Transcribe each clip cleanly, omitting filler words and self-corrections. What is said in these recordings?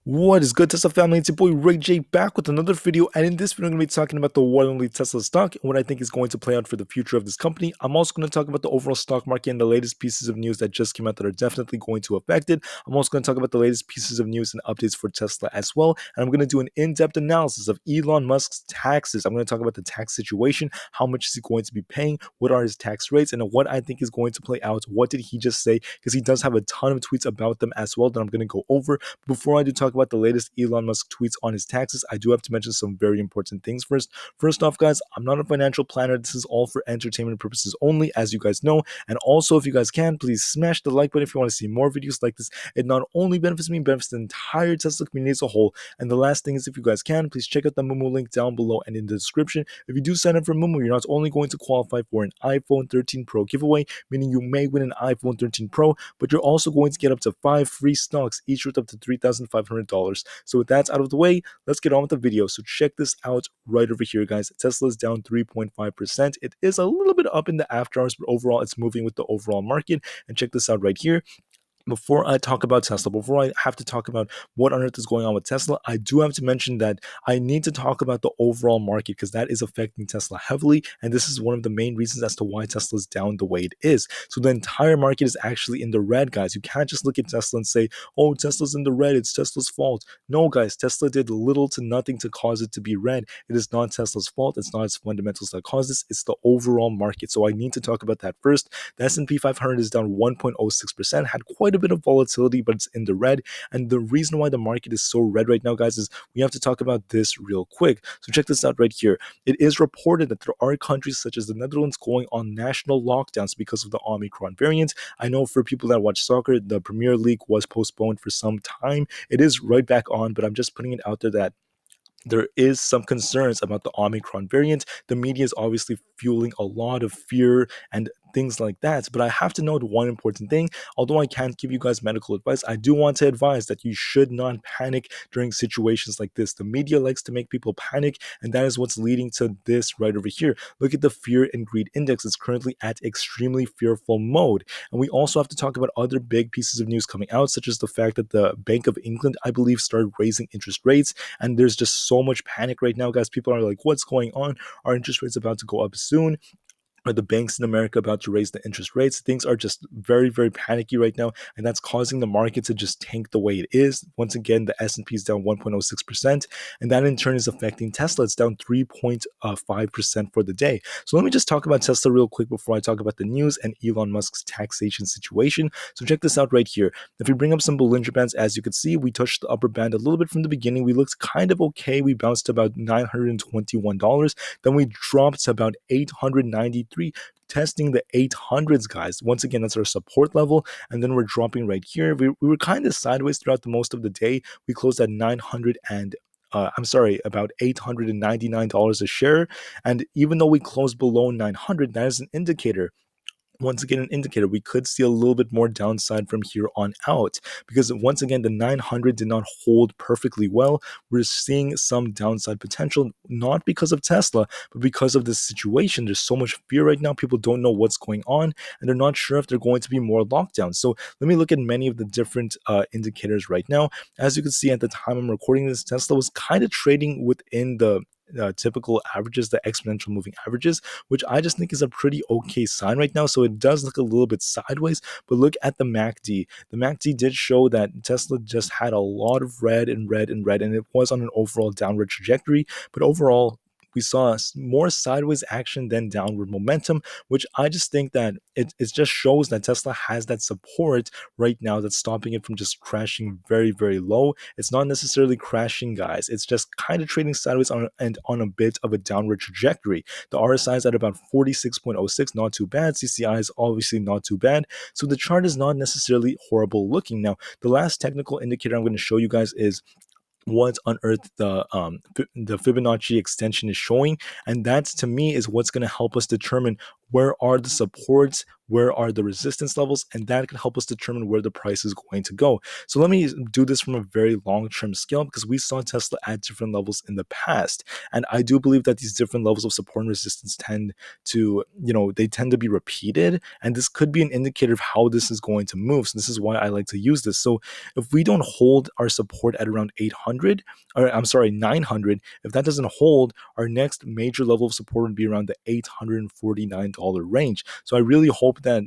What is good, Tesla family? It's your boy Ray J back with another video, and in this video, I'm going to be talking about the one and only Tesla stock and what I think is going to play out for the future of this company. I'm also going to talk about the overall stock market and the latest pieces of news that just came out that are definitely going to affect it. I'm also going to talk about the latest pieces of news and updates for Tesla as well, and I'm going to do an in-depth analysis of Elon Musk's taxes. I'm going to talk about the tax situation, how much is he going to be paying, what are his tax rates, and what I think is going to play out. What did he just say? Because he does have a ton of tweets about them as well that I'm going to go over. Before I do talk about the latest Elon Musk tweets on his taxes, I do have to mention some very important things first. First off, guys, I'm not a financial planner. This is all for entertainment purposes only, as you guys know. And also, if you guys can, please smash the like button if you want to see more videos like this. It not only benefits me, it benefits the entire Tesla community as a whole. And the last thing is, if you guys can, please check out the Moomoo link down below and in the description. If you do sign up for Moomoo, you're not only going to qualify for an iPhone 13 Pro giveaway, meaning you may win an iPhone 13 Pro, but you're also going to get up to 5 free stocks, each worth up to $3,500. So with that out of the way, let's get on with the video. So check this out right over here, guys. Tesla's down 3.5%. It is a little bit up in the after hours, but overall it's moving with the overall market. And check this out right here. Before I talk about Tesla, before I have to talk about what on earth is going on with Tesla, I do have to mention that I need to talk about the overall market because that is affecting Tesla heavily. And this is one of the main reasons as to why Tesla is down the way it is. So the entire market is actually in the red, guys. You can't just look at Tesla and say, oh, Tesla's in the red. It's Tesla's fault. No, guys, Tesla did little to nothing to cause it to be red. It is not Tesla's fault. It's not its fundamentals that cause this. It's the overall market. So I need to talk about that first. The S&P 500 is down 1.06%, had quite a bit of volatility, but it's in the red. And the reason why the market is so red right now, guys, is we have to talk about this real quick. So check this out right here. It is reported that there are countries such as the Netherlands going on national lockdowns because of the Omicron variant. I know for people that watch soccer, the Premier League was postponed for some time. It is right back on, but I'm just putting it out there that there is some concerns about the Omicron variant. The media is obviously fueling a lot of fear and things like that. But I have to note one important thing. Although I can't give you guys medical advice, I do want to advise that you should not panic during situations like this. The media likes to make people panic, and that is what's leading to this right over here. Look at the fear and greed index. It's currently at extremely fearful mode. And we also have to talk about other big pieces of news coming out, such as the fact that the Bank of England, I believe, started raising interest rates. And there's just so much panic right now, guys. People are like, what's going on? Are interest rates about to go up soon? Are the banks in America about to raise the interest rates? Things are just very, very panicky right now, and that's causing the market to just tank the way it is. Once again, the S&P is down 1.06%, and that in turn is affecting Tesla. It's down 3.5% for the day. So let me just talk about Tesla real quick before I talk about the news and Elon Musk's taxation situation. So check this out right here. If we bring up some Bollinger Bands, as you can see, we touched the upper band a little bit from the beginning. We looked kind of okay. We bounced to about $921. Then we dropped to about $893, testing the 800s, guys. Once again, that's our support level. And then we're dropping right here. We were kind of sideways throughout the most of the day. We closed at about $899 a share. And even though we closed below 900, that is an indicator, once again, an indicator we could see a little bit more downside from here on out, because once again the 900 did not hold perfectly well. We're seeing some downside potential, not because of Tesla, but because of this situation. There's so much fear right now. People don't know what's going on, and they're not sure if they're going to be more lockdowns. So let me look at many of the different indicators right now. As you can see, at the time I'm recording this, Tesla was kind of trading within the typical averages, the exponential moving averages, which I just think is a pretty okay sign right now. So it does look a little bit sideways, but look at the MACD. The MACD did show that Tesla just had a lot of red and red and red, and it was on an overall downward trajectory. But overall, we saw more sideways action than downward momentum, which I just think that it just shows that Tesla has that support right now that's stopping it from just crashing very, very low. It's not necessarily crashing, guys. It's just kind of trading sideways on a bit of a downward trajectory. The RSI is at about 46.06, not too bad. CCI is obviously not too bad. So the chart is not necessarily horrible looking. Now, the last technical indicator I'm going to show you guys is what on earth the Fibonacci extension is showing, and that to me is what's going to help us determine, where are the supports, where are the resistance levels, and that can help us determine where the price is going to go. So let me do this from a very long-term scale, because we saw Tesla at different levels in the past, and I do believe that these different levels of support and resistance tend to, they tend to be repeated, and this could be an indicator of how this is going to move. So this is why I like to use this. So if we don't hold our support at around 800, or I'm sorry, 900, if that doesn't hold, our next major level of support would be around the $849 range. So I really hope that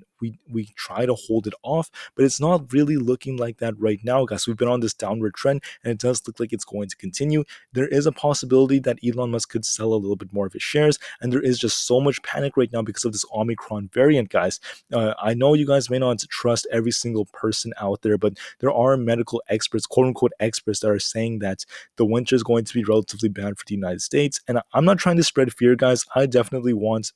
we try to hold it off, but it's not really looking like that right now, guys. We've been on this downward trend, and it does look like it's going to continue. There is a possibility that Elon Musk could sell a little bit more of his shares, and there is just so much panic right now because of this Omicron variant, guys. I know you guys may not trust every single person out there, but there are medical experts, quote unquote experts, that are saying that the winter is going to be relatively bad for the United States. And I'm not trying to spread fear, guys. I definitely want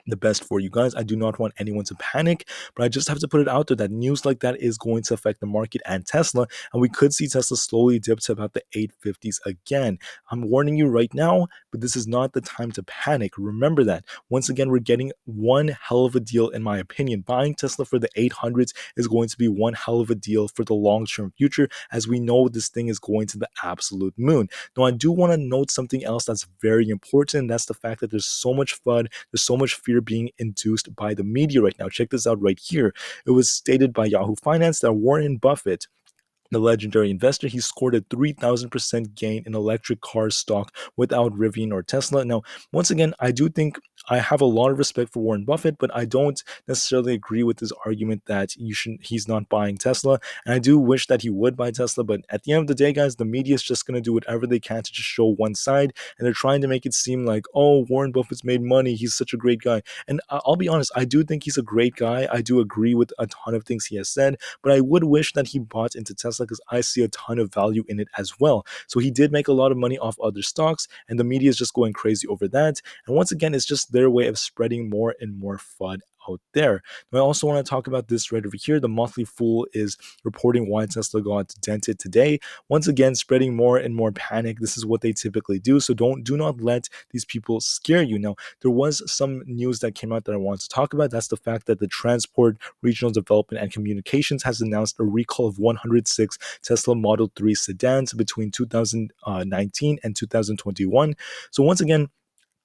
the best for you guys. I do not want anyone to panic, but I just have to put it out there that news like that is going to affect the market and Tesla, and we could see Tesla slowly dip to about the 850s again. I'm warning you right now, but this is not the time to panic. Remember that. Once again, we're getting one hell of a deal, in my opinion. Buying Tesla for the 800s is going to be one hell of a deal for the long-term future, as we know this thing is going to the absolute moon. Now, I do want to note something else that's very important, and that's the fact that there's so much FUD, there's so much fear being induced by the media right now. Check this out right here. It was stated by Yahoo Finance that Warren Buffett, the legendary investor, he scored a 3,000% gain in electric car stock without Rivian or Tesla. Now, once again, I do think I have a lot of respect for Warren Buffett, but I don't necessarily agree with his argument that he's not buying Tesla. And I do wish that he would buy Tesla, but at the end of the day, guys, the media is just going to do whatever they can to just show one side, and they're trying to make it seem like, oh, Warren Buffett's made money, he's such a great guy. And I'll be honest, I do think he's a great guy. I do agree with a ton of things he has said, but I would wish that he bought into Tesla, because I see a ton of value in it as well. So he did make a lot of money off other stocks, and the media is just going crazy over that. And once again, it's just their way of spreading more and more FUD out there. Now, I also want to talk about this right over here. The Monthly Fool is reporting why Tesla got dented today. Once again, spreading more and more panic. This is what they typically do. So do not let these people scare you. Now, there was some news that came out that I wanted to talk about. That's the fact that the Transport, Regional Development, and Communications has announced a recall of 106 Tesla Model 3 sedans between 2019 and 2021. So once again,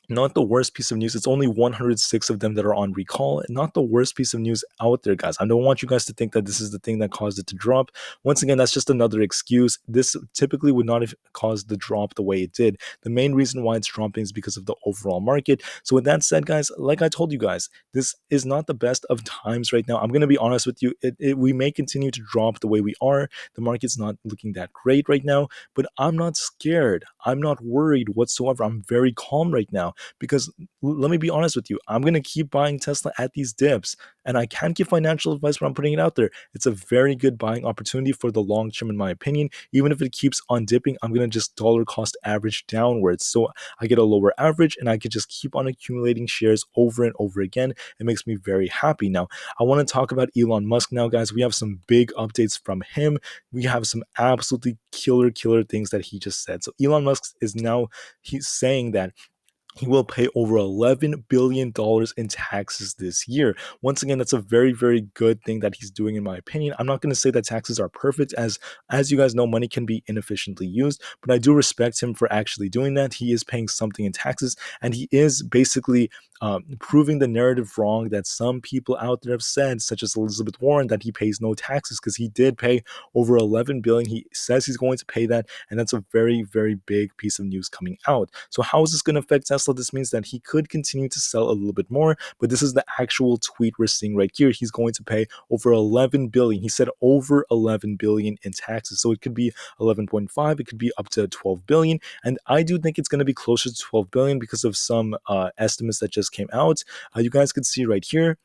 not the worst piece of news. It's only 106 of them that are on recall. Not the worst piece of news out there, guys. I don't want you guys to think that this is the thing that caused it to drop. Once again, that's just another excuse. This typically would not have caused the drop the way it did. The main reason why it's dropping is because of the overall market. So with that said, guys, like I told you guys, this is not the best of times right now. I'm going to be honest with you. We may continue to drop the way we are. The market's not looking that great right now, but I'm not scared. I'm not worried whatsoever. I'm very calm right now, because let me be honest with you, I'm going to keep buying Tesla at these dips, and I can't give financial advice, but I'm putting it out there. It's a very good buying opportunity for the long term, in my opinion. Even if it keeps on dipping, I'm going to just dollar cost average downwards, so I get a lower average, and I could just keep on accumulating shares over and over again. It makes me very happy. Now, I want to talk about Elon Musk now, guys. We have some big updates from him. We have some absolutely killer things that he just said. So Elon Musk is now, he's saying that he will pay over $11 billion in taxes this year. Once again, that's a very good thing that he's doing, in my opinion. I'm not going to say that taxes are perfect, as you guys know, money can be inefficiently used, but I do respect him for actually doing that. He is paying something in taxes, and he is basically proving the narrative wrong that some people out there have said, such as Elizabeth Warren, that he pays no taxes, because he did pay over $11 billion. He says he's going to pay that, and that's a very big piece of news coming out. So how is this going to affect Tesla? This means that he could continue to sell a little bit more, but this is the actual tweet we're seeing right here. He's going to pay over 11 billion. He said over 11 billion in taxes. So it could be 11.5, it could be up to 12 billion. And I do think it's going to be closer to 12 billion because of some estimates that just came out. You guys could see right here,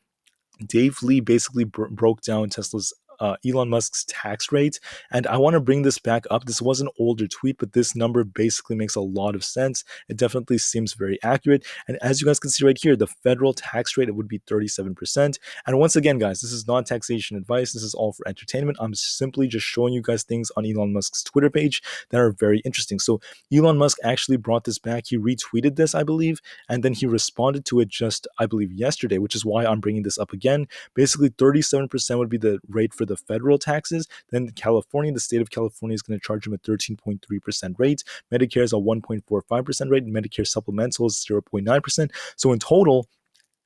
Dave Lee basically broke down Tesla's Elon Musk's tax rate. And I want to bring this back up. This was an older tweet, but this number basically makes a lot of sense. It definitely seems very accurate. And as you guys can see right here, the federal tax rate, it would be 37%. And once again, guys, this is not taxation advice. This is all for entertainment. I'm simply just showing you guys things on Elon Musk's Twitter page that are very interesting. So Elon Musk actually brought this back. He retweeted this, I believe, and then he responded to it just, I believe, yesterday, which is why I'm bringing this up again. Basically, 37% would be the rate for the federal taxes. Then California, the state of California is going to charge him a 13.3% rate. Medicare is a 1.45% rate. Medicare supplemental is 0.9%. So in total,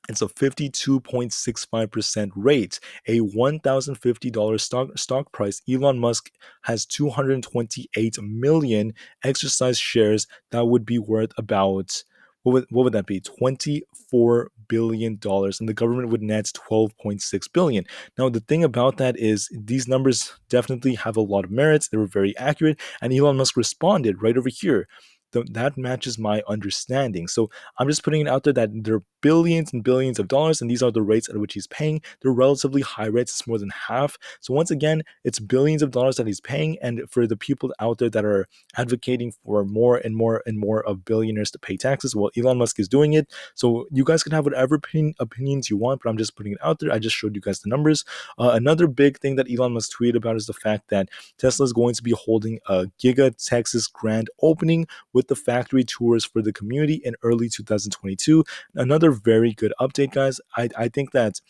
it's a 52.65% rate, a $1,050 stock price. Elon Musk has 228 million exercise shares that would be worth about, what would that be? $24 billion, and the government would net 12.6 billion. Now, the thing about that is these numbers definitely have a lot of merits. They were very accurate, and Elon Musk responded right over here. That matches my understanding. So I'm just putting it out there that there are billions and billions of dollars, and these are the rates at which he's paying. They're relatively high rates. It's more than half. So once again, it's billions of dollars that he's paying. And for the people out there that are advocating for more and more and more of billionaires to pay taxes, well, Elon Musk is doing it. So you guys can have whatever opinions you want, but I'm just putting it out there. I just showed you guys the numbers. Another big thing that Elon Musk tweeted about is the fact that Tesla is going to be holding a Giga Texas grand opening with the factory tours for the community in early 2022. Another very good update, guys. I think that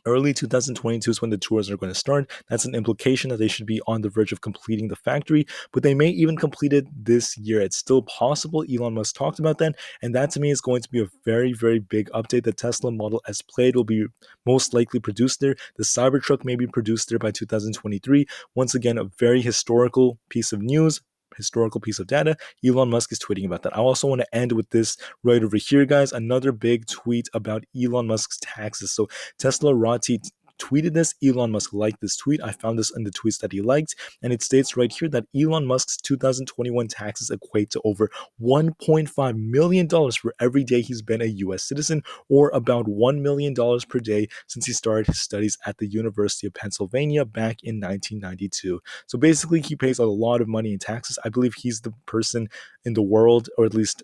early 2022 is when the tours are going to start. That's an implication that they should be on the verge of completing the factory, but they may even complete it this year. It's still possible. Elon Musk talked about that, and that to me is going to be a very, very big update. The Tesla Model S Plaid will be most likely produced there. The Cybertruck may be produced there by 2023. Once again, a very historical piece of news. Historical piece of data. Elon Musk is tweeting about that. I also want to end with this right over here, guys. Another big tweet about Elon Musk's taxes. So Tesla Rati tweeted this. Elon Musk liked this tweet. I found this in the tweets that he liked, and it states right here that Elon Musk's 2021 taxes equate to over $1.5 million for every day he's been a US citizen, or about $1 million per day since he started his studies at the University of Pennsylvania back in 1992. So basically, he pays a lot of money in taxes. I believe he's the person in the world, or at least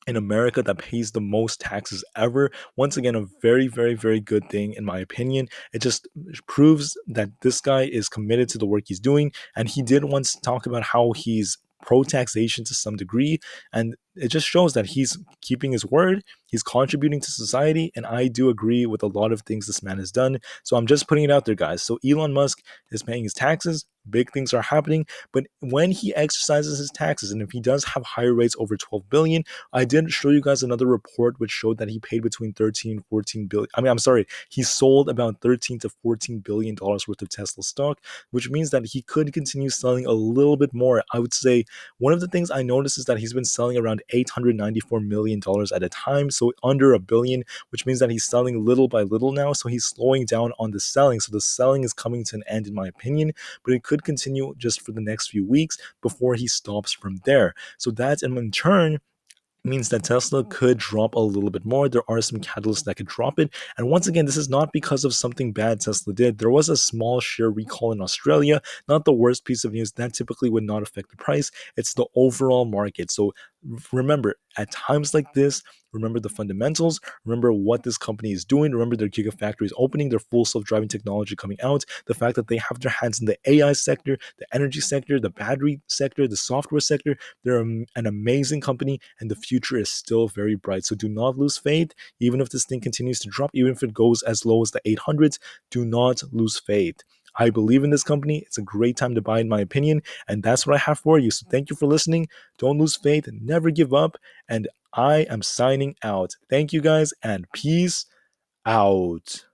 in America, that pays the most taxes ever. Once again, a very, very, very good thing, in my opinion. It just proves that this guy is committed to the work he's doing. And he did once talk about how he's pro taxation to some degree. And it just shows that he's keeping his word. He's contributing to society. And I do agree with a lot of things this man has done. So I'm just putting it out there, guys. So Elon Musk is paying his taxes. Big things are happening. But when he exercises his taxes, and if he does have higher rates over 12 billion, I did show you guys another report which showed that he paid between 13 and 14 billion. I'm sorry, he sold about 13 to 14 billion dollars worth of Tesla stock, which means that he could continue selling a little bit more. I would say one of the things I noticed is that he's been selling around $894 million at a time, so under a billion, which means that he's selling little by little now. So he's slowing down on the selling. So the selling is coming to an end, in my opinion, but it could continue just for the next few weeks before he stops from there. So that in turn means that Tesla could drop a little bit more. There are some catalysts that could drop it. And once again, this is not because of something bad Tesla did. There was a small share recall in Australia, not the worst piece of news. That typically would not affect the price. It's the overall market. So remember, at times like this, remember the fundamentals, remember what this company is doing, remember their gigafactory is opening, their full self-driving technology coming out, the fact that they have their hands in the AI sector, the energy sector, the battery sector, the software sector. They're an amazing company, and the future is still very bright. So do not lose faith. Even if this thing continues to drop, even if it goes as low as the 800s, do not lose faith. I believe in this company. It's a great time to buy, in my opinion. And that's what I have for you. So thank you for listening. Don't lose faith. Never give up. And I am signing out. Thank you guys, and peace out.